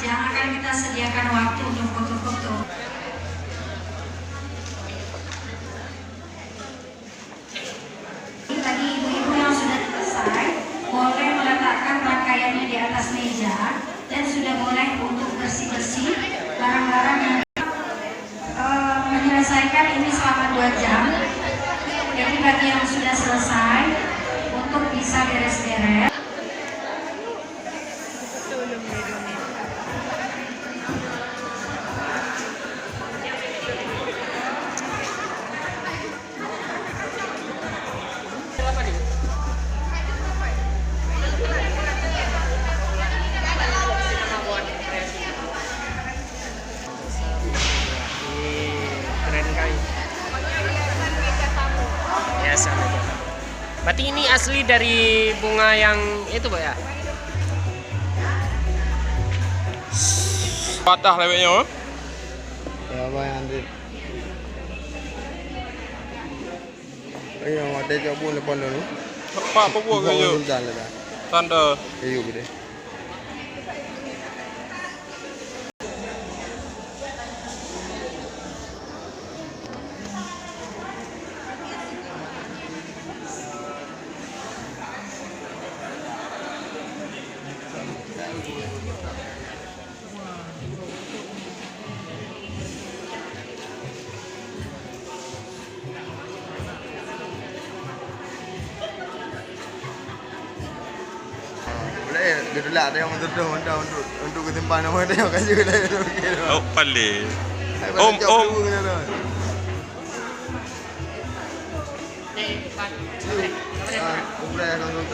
panjang akan kita sediakan waktu untuk foto-foto. Tadi ibu-ibu yang sudah selesai boleh meletakkan rangkaiannya di atas meja dan sudah boleh untuk bersih-bersih barang-barang yang menyelesaikan ini selama 2 jam. Jadi bagi yang sudah selesai untuk bisa beres-beres. Berarti ini asli dari bunga yang itu, Pak ya? Patah leweknya. Ya, Pak nanti. Ayo, ada coba depan dulu. Apa buat kayu? Tanda. Kayu gede. Dia lah ada yang untuk ketimpan nama dia kasih kita. Oh, paling. Om. Nih, Pak. Udah langsung